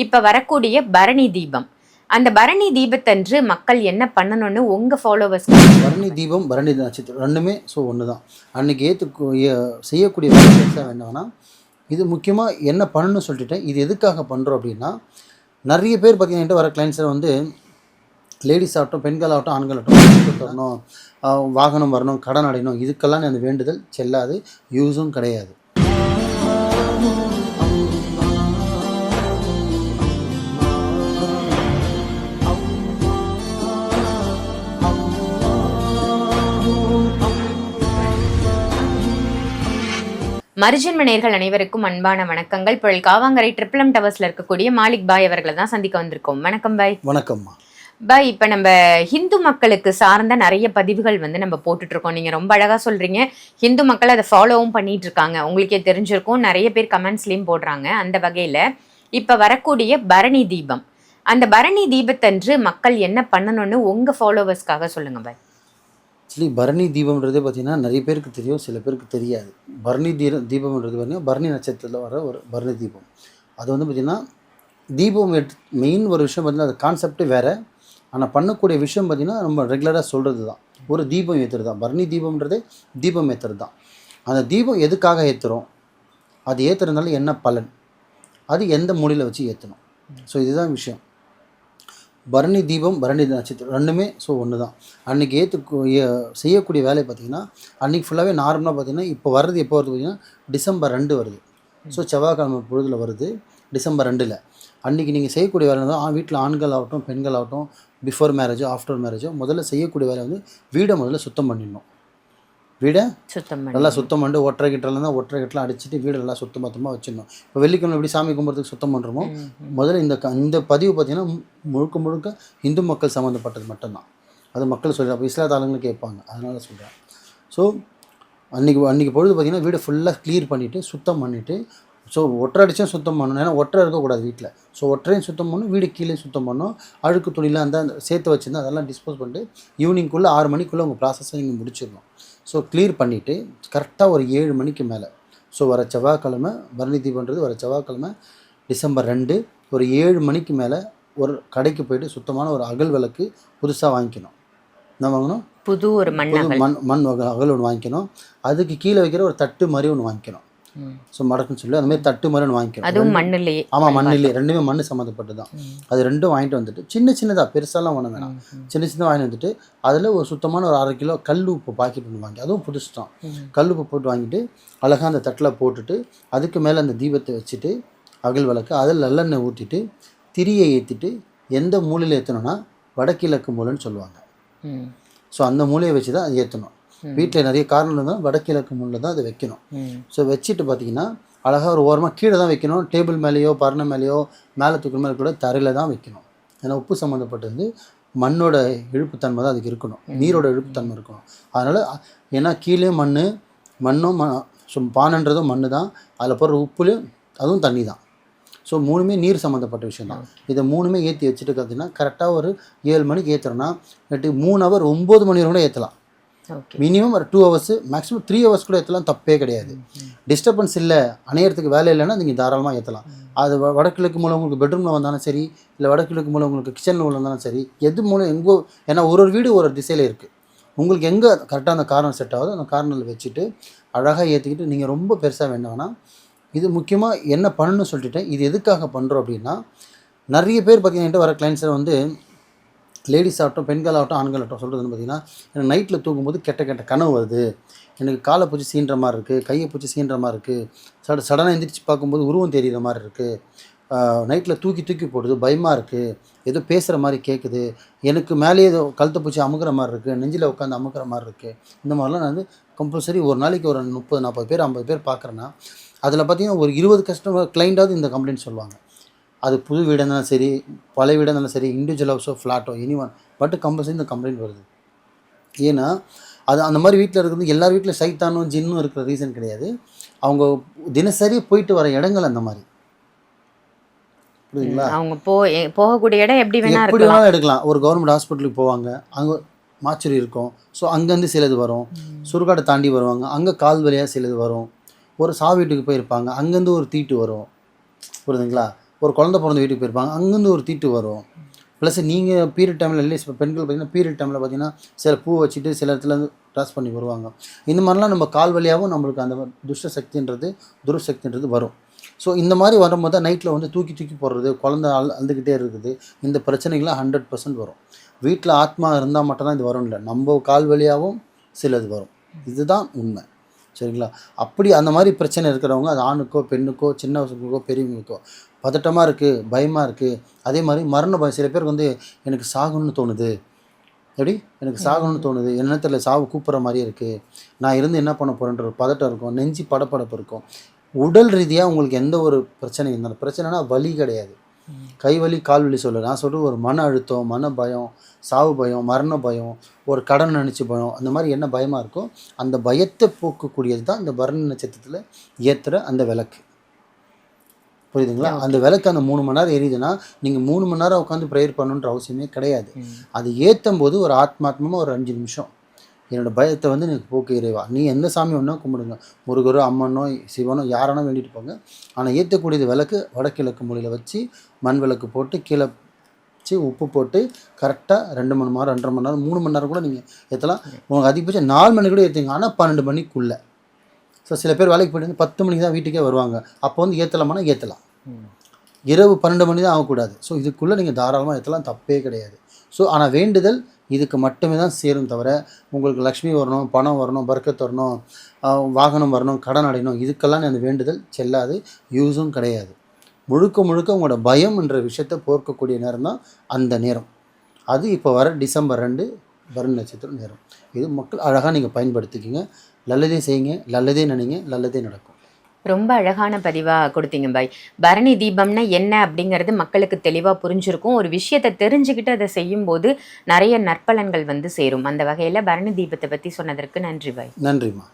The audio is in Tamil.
இப்ப வரக்கூடிய பரணி தீபம், அந்த பரணி தீபத்தன்று மக்கள் என்ன பண்ணணும்னு உங்க ஃபாலோவர்ஸ்? பரணி தீபம், பரணி நட்சத்திரம் ரெண்டுமே ஒன்று தான். அன்றைக்கி செய்யக்கூடிய வேலை என்னன்னா, இது முக்கியமாக என்ன பண்ணணும்னு சொல்லிட்டேன். இது எதுக்காக பண்ணுறோம் அப்படின்னா, நிறைய பேர் பார்த்தீங்கன்னா வர கிளைண்ட்ஸில் வந்து லேடிஸ் ஆகட்டும், பெண்கள் ஆகட்டும், ஆண்கள் ஆகட்டும் தரணும், வாகனம் வரணும், கடன் அடையணும், இதுக்கெல்லாம் அந்த வேண்டுதல் செல்லாது, யூஸும் கிடையாது. மருஜன்ம நேயர்கள் அனைவருக்கும் அன்பான வணக்கங்கள். இப்போ காவாங்கரை ட்ரிபிள் டவர்ஸ்ல இருக்கக்கூடிய மாலிக் பாய் அவர்களை தான் சந்திக்க வந்திருக்கோம். வணக்கம் பாய். வணக்கம்மா பாய். இப்போ நம்ம ஹிந்து மக்களுக்கு சார்ந்த நிறைய பதிவுகள் வந்து நம்ம போட்டுட்டு இருக்கோம். நீங்க ரொம்ப அழகா சொல்றீங்க, ஹிந்து மக்கள் அதை ஃபாலோவும் பண்ணிட்டு இருக்காங்க, உங்களுக்கே தெரிஞ்சிருக்கும், நிறைய பேர் கமெண்ட்ஸ்லயும் போடுறாங்க. அந்த வகையில இப்ப வரக்கூடிய பரணி தீபம், அந்த பரணி தீபத்தன்று மக்கள் என்ன பண்ணணும்னு உங்க ஃபாலோவர்ஸ்க்காக சொல்லுங்க பாய். ஆக்சுவலி பரணி தீபம்ன்றதே பார்த்திங்கன்னா நிறைய பேருக்கு தெரியும், சில பேருக்கு தெரியாது. பரணி தீபம்ன்றது பார்த்திங்கன்னா பரணி நட்சத்திரத்தில் வர ஒரு பரணி தீபம். அது வந்து பார்த்திங்கன்னா தீபம் மெயின் ஒரு விஷயம் பார்த்திங்கன்னா அது கான்செப்டே வேறு. ஆனால் பண்ணக்கூடிய விஷயம் பார்த்திங்கன்னா நம்ம ரெகுலராக சொல்கிறது தான், ஒரு தீபம் ஏற்றுறது தான். பரணி தீபம்ன்றதே தீபம் ஏற்றுறது தான். அந்த தீபம் எதுக்காக ஏற்றுறோம், அது ஏற்றுறதுனால என்ன பலன், அது எந்த மூலையில் வச்சு ஏற்றணும். ஸோ இதுதான் விஷயம். பரணி தீபம், பரணி நட்சத்திரம் ரெண்டுமே ஒன்று தான். அன்றைக்கி செய்யக்கூடிய வேலை பார்த்திங்கன்னா அன்றைக்கி ஃபுல்லாகவே நார்மலாக பார்த்திங்கன்னா இப்போ வர்றது எப்போ வருது பார்த்திங்கன்னா டிசம்பர் 2 வருது. ஸோ செவ்வாய்க்கிழமை பொழுதில் வருது டிசம்பர் 2. அன்றைக்கி நீங்கள் செய்யக்கூடிய வேலை தான் வீட்டில் ஆண்கள் ஆகட்டும், பெண்கள் ஆகட்டும், பிஃபோர் மேரேஜோ ஆஃப்டர் மேரேஜோ முதல்ல செய்யக்கூடிய வேலை வந்து வீடை முதல்ல சுத்தம் பண்ணிடணும். வீடை நல்லா சுத்தம் பண்ணிட்டு ஒற்றை கிட்டலாம் அடிச்சுட்டு வீடை நல்லா சுத்தமாக வச்சிடணும். இப்போ வெள்ளிக்கிழமை எப்படி சாமி கும்பிட்றதுக்கு சுத்தம் பண்ணுறோமோ, முதல்ல இந்த பதிவு பார்த்திங்கன்னா முழுக்க இந்து மக்கள் சம்மந்தப்பட்டது மட்டும்தான். அது மக்கள் சொல்கிறாங்க, அப்போ இஸ்லாத் ஆளுங்களும் கேட்பாங்க, அதனால் சொல்கிறேன். ஸோ அன்றைக்கி பொழுது பார்த்திங்கன்னா வீடை ஃபுல்லாக க்ளியர் பண்ணிவிட்டு சுத்தம் பண்ணிவிட்டு, ஸோ ஒற்றை அடிச்சும் சுத்தம் பண்ணணும், ஏன்னா ஒற்றை இருக்கக்கூடாது வீட்டில். ஸோ ஒற்றையும் சுத்தம் பண்ணணும், வீடு கீழே சுத்தம் பண்ணணும், அழுக்கு துணியில் அந்த சேர்த்து வச்சுருந்தா அதெல்லாம் டிஸ்போஸ் பண்ணிட்டு ஈவினிங்குள்ளே 6 மணிக்குள்ளே உங்கள் ப்ராசஸை நீங்கள் முடிச்சிடணும். ஸோ க்ளியர் பண்ணிவிட்டு கரெக்டாக ஒரு 7 மணிக்கு மேலே, ஸோ வர செவ்வாய்க்கிழமை பரணி தீபன்றது வர செவ்வாய்க்கிழமை டிசம்பர் 2 ஒரு 7 மணிக்கு மேலே ஒரு கடைக்கு போய்ட்டு சுத்தமான ஒரு அகல் விளக்கு புதுசாக வாங்கிக்கணும். என்ன வாங்கணும்? புது மண் அகல் ஒன்று வாங்கிக்கணும். அதுக்கு கீழே வைக்கிற ஒரு தட்டு மாதிரி ஒன்று வாங்கிக்கணும். ஸோ மடக்குன்னு சொல்லி அந்த மாதிரி தட்டு மாதிரி ஒன்று வாங்கிக்கணும். அதுவும் மண்ணிலேயே. ஆமாம், மண்ணிலே, ரெண்டுமே மண் சம்மந்தப்பட்டு தான். அது ரெண்டும் வாங்கிட்டு வந்துட்டு சின்னதாக பெருசாலாம் ஒன்று வேணாம், சின்னதாக வாங்கிட்டு வந்துட்டு அதில் ஒரு சுத்தமான ஒரு 1/2 கிலோ கல் உப்பு பாக்கெட் ஒன்று வாங்கி, அதுவும் புதுசு தான், கல் உப்பு போட்டு வாங்கிட்டு அழகாக அந்த தட்டில் போட்டுட்டு அதுக்கு மேலே அந்த தீபத்தை வச்சுட்டு அகல் விளக்கு அதில் நல்லெண்ணெய் ஊற்றிட்டு திரியை ஏற்றிட்டு எந்த மூலையில் ஏற்றணும்னா வடகிழக்கு மூலைன்னு சொல்லுவாங்க. ஸோ அந்த மூலையை வச்சு தான் அது ஏற்றணும். வீட்டில் நிறைய காரணம் இருந்தால் வடகிழக்கு மூலையில் தான் அதை வைக்கணும். ஸோ வச்சுட்டு பார்த்திங்கன்னா அழகாக ஒரு ஓரமாக கீழே தான் வைக்கணும். டேபிள் மேலேயோ பரணை மேலேயோ மேலே தூக்கு மேலே கூட தரையில் தான் வைக்கணும். ஏன்னா உப்பு சம்மந்தப்பட்டது மண்ணோட இழுப்புத்தன்மை தான் அதுக்கு இருக்கணும், நீரோட இழுப்புத்தன்மை இருக்கணும். அதனால் ஏன்னா கீழே மண்ணும் பானைன்றதும் மண் தான், அதில் போடுற உப்புலையும் அதுவும் தண்ணி தான். ஸோ 3மே நீர் சம்மந்தப்பட்ட விஷயம் தான். இதை 3மே ஏற்றி வச்சுட்டு பார்த்தீங்கன்னா கரெக்டாக ஒரு 7 மணிக்கு ஏற்றுறோன்னா 3 ஹவர் 9 மணி வரை கூட ஏற்றலாம். மினிமம் ஒரு 2 ஹவர்ஸ், மேக்ஸிமம் 3 ஹவர்ஸ் கூட ஏற்றலாம், தப்பே கிடையாது. டிஸ்டர்பன்ஸ் இல்லை, அணையறதுக்கு வேலை இல்லைன்னா நீங்கள் தாராளமாக ஏற்றலாம். அது வடகிழக்கு மூலம் உங்களுக்கு பெட்ரூமில் வந்தாலும் சரி, இல்லை வடகிழக்கு மூலம் உங்களுக்கு கிச்சனில் வந்தாலும் சரி, எது மூலம் எங்கோ, ஏன்னா ஒரு வீடு ஒரு திசையில் இருக்குது. உங்களுக்கு எங்கே கரெக்டாக அந்த கார்னர் செட் ஆகுதோ அந்த கார்னரில் வச்சுட்டு அழகாக ஏற்றிக்கிட்டு நீங்கள் ரொம்ப பெருசாக வேண்டாம்னா, இது முக்கியமாக என்ன பண்ணணும்னு சொல்லிட்டேன். இது எதுக்காக பண்ணுறோம் அப்படின்னா, நிறைய பேர் பார்த்தீங்கன்னா வர கிளைண்ட்ஸில் வந்து லேடிஸ் ஆகட்டும், பெண்கள் ஆகட்டும், ஆண்கள் ஆகட்டும் சொல்கிறதுன்னு பார்த்திங்கன்னா, எனக்கு நைட்டில் தூங்கும்போது கெட்ட கனவு வருது, எனக்கு காலை பூச்சி சீன்ற மாதிரி இருக்குது, கையை பூச்சி சீன்ற மாதிரி இருக்குது, சடனாக எந்திரிச்சு பார்க்கும்போது உருவம் தெரிகிற மாதிரி இருக்குது, நைட்டில் தூக்கி போடுது, பயமாக இருக்குது, ஏதோ பேசுகிற மாதிரி கேட்குது, எனக்கு மேலேயே ஏதோ கழுத்தை பூச்சி அமுக்கிற மாதிரி இருக்குது, நெஞ்சில் உட்காந்து அமுக்கிற மாதிரி இருக்குது. இந்த மாதிரிலாம் நான் வந்து கம்பல்சரி ஒரு நாளைக்கு ஒரு 30-40 பேர் 50 பேர் பார்க்குறேன்னா அதில் பார்த்திங்கன்னா ஒரு 20 கிளைண்டாவது இந்த கம்ப்ளைண்ட் சொல்லுவாங்க. அது புது வீடாக இருந்தாலும் சரி, பழைய வீடாக இருந்தாலும் சரி, இண்டிவிஜுவல் ஹவுஸோ ஃப்ளாட்டோ எனிவன், பட் கம்பல்சரி இந்த கம்ப்ளைண்ட் வருது. ஏன்னா அது அந்த மாதிரி வீட்டில் இருக்கிறது எல்லார் வீட்டில் சைத்தானும் ஜின்னும் இருக்கிற ரீசன் கிடையாது. அவங்க தினசரி போயிட்டு வர இடங்கள் அந்த மாதிரி, புரியுதுங்களா? அவங்க போகக்கூடிய இடம் எப்படி வேணாலும் எடுக்கலாம். ஒரு கவர்மெண்ட் ஹாஸ்பிட்டலுக்கு போவாங்க, அங்கே மாச்சுரி இருக்கும், ஸோ அங்கேருந்து சிலது வரும். சுடுகாடை தாண்டி வருவாங்க, அங்கே கால் வழியாக சிலது வரும். ஒரு வீட்டுக்கு போயிருப்பாங்க, அங்கேருந்து ஒரு தீட்டு வரும், புரியுதுங்களா? ஒரு குழந்தை பிறந்த வீட்டுக்கு போயிருப்பாங்க, அங்கேருந்து ஒரு தீட்டு வரும். ப்ளஸ் நீங்கள் பீரியட் டைமில் இல்லை, இப்போ பெண்கள் பார்த்திங்கன்னா பீரியட் டைமில் பார்த்திங்கன்னா சில பூ வச்சுட்டு சில இடத்துல ட்ராஸ் பண்ணி வருவாங்க. இந்த மாதிரிலாம் நம்ம கால் வழியாகவும் நம்மளுக்கு அந்த துஷ்ட சக்தின்றது துருசக்தின்றது வரும். ஸோ இந்த மாதிரி வரும்போது தான் நைட்டில் வந்து தூக்கி தூக்கி போடுறது, குழந்தை அழுதுகிட்டே இருக்குது, இந்த பிரச்சனைகள்லாம் 100% வரும். வீட்டில் ஆத்மா இருந்தால் மட்டும்தான் இது வரும் இல்லை, நம்ம கால் வழியாகவும் சிலது வரும். இதுதான் உண்மை. சரிங்களா? அப்படி அந்த மாதிரி பிரச்சனை இருக்கிறவங்க, அது ஆணுக்கோ பெண்ணுக்கோ சின்னவங்களுக்கோ பெரியவங்களுக்கோ பதட்டமாக இருக்குது, பயமாக இருக்குது. அதே மாதிரி மரண பயம். சில பேருக்கு வந்து எனக்கு சாகணும்னு தோணுது, எப்படி எனக்கு சாகணும்னு தோணுது, என்ன தெரியல, சாவு கூப்பிட்ற மாதிரியே இருக்குது, நான் இருந்து என்ன பண்ண போகிறேன்ற ஒரு பதட்டம் இருக்கும், நெஞ்சு படப்படப்பு இருக்கும். உடல் ரீதியாக உங்களுக்கு எந்த ஒரு பிரச்சனை இருந்தாலும், பிரச்சனைனா வலி கிடையாது, கை வலி கால் வலி சொல்ல, நான் சொல்கிறது ஒரு மன அழுத்தம், மன பயம், சாவு பயம், மரண பயம், ஒரு கடன் நினச்சி பயம், அந்த மாதிரி என்ன பயமாக இருக்கோ அந்த பயத்தை போக்கக்கூடியது தான் இந்த பரணி நட்சத்திரத்தில் ஏற்றுற அந்த விளக்கு. புரியுதுங்களா? அந்த விளக்கு அந்த 3 மணி நேரம் எரியுதுன்னா நீங்கள் 3 மணி நேரம் உட்காந்து ப்ரேயர் பண்ணணுன்ற அவசியமே கிடையாது. அது ஏற்றும் போது ஒரு ஆத்மாத்மமாக ஒரு 5 நிமிஷம் என்னோடய பயத்தை வந்து எனக்கு போக்கு இறைவா, நீ எந்த சாமி ஒன்றா கும்பிடுங்க, முருகரோ அம்மனோ சிவனோ யாரானோ வேண்டிட்டு போங்க. ஆனால் ஏற்றக்கூடியது விளக்கு வடகிழக்கு மூலையில் வச்சு மண் விளக்கு போட்டு கீழே வச்சு உப்பு போட்டு கரெக்டாக 2 மணி நேரம் 2.5 மணி நேரம் 3 மணி நேரம் கூட நீங்கள் ஏற்றலாம். உங்களுக்கு அதிகபட்சம் 4 மணி கூட ஏற்றுங்க, ஆனால் 12 மணிக்குள்ளே. ஸோ சில பேர் வேலைக்கு போயிட்டு 10 மணிக்கு தான் வீட்டுக்கே வருவாங்க, அப்போ வந்து ஏற்றலாமான்னா ஏற்றலாம். இரவு 12 மணி தான் ஆகக்கூடாது. ஸோ இதுக்குள்ளே நீங்கள் தாராளமாக ஏற்றலாம், தப்பே கிடையாது. ஸோ ஆனால் வேண்டுதல் இதுக்கு மட்டுமே தான் சேரும் தவிர உங்களுக்கு லக்ஷ்மி வரணும், பணம் வரணும், பர்க்கத் வரணும், வாகனம் வரணும், கடன் அடையணும், இதுக்கெல்லாம் அந்த வேண்டுதல் செல்லாது, யூஸும் கிடையாது. முழுக்க முழுக்க உங்களோட பயம் என்ற விஷயத்தை போர்க்கக்கூடிய நேரம் தான் அந்த நேரம். அது இப்போ வர டிசம்பர் 2 பரணி நட்சத்திரம் நேரம். இது மக்கள் அழகாக நீங்கள் பயன்படுத்திக்கிங்க. நல்லதே செய்யுங்க, நல்லதே நினைங்க, நல்லதே நடக்கும். ரொம்ப அழகான பதிவாக கொடுத்தீங்க பாய். பரணி தீபம்னா என்ன அப்படிங்கிறது மக்களுக்கு தெளிவாக புரிஞ்சிருக்கும். ஒரு விஷயத்தை தெரிஞ்சுக்கிட்டு அதை செய்யும்போது நிறைய நற்பலன்கள் வந்து சேரும். அந்த வகையில் பரணி தீபத்தை பற்றி சொன்னதற்கு நன்றி பாய். நன்றிம்மா.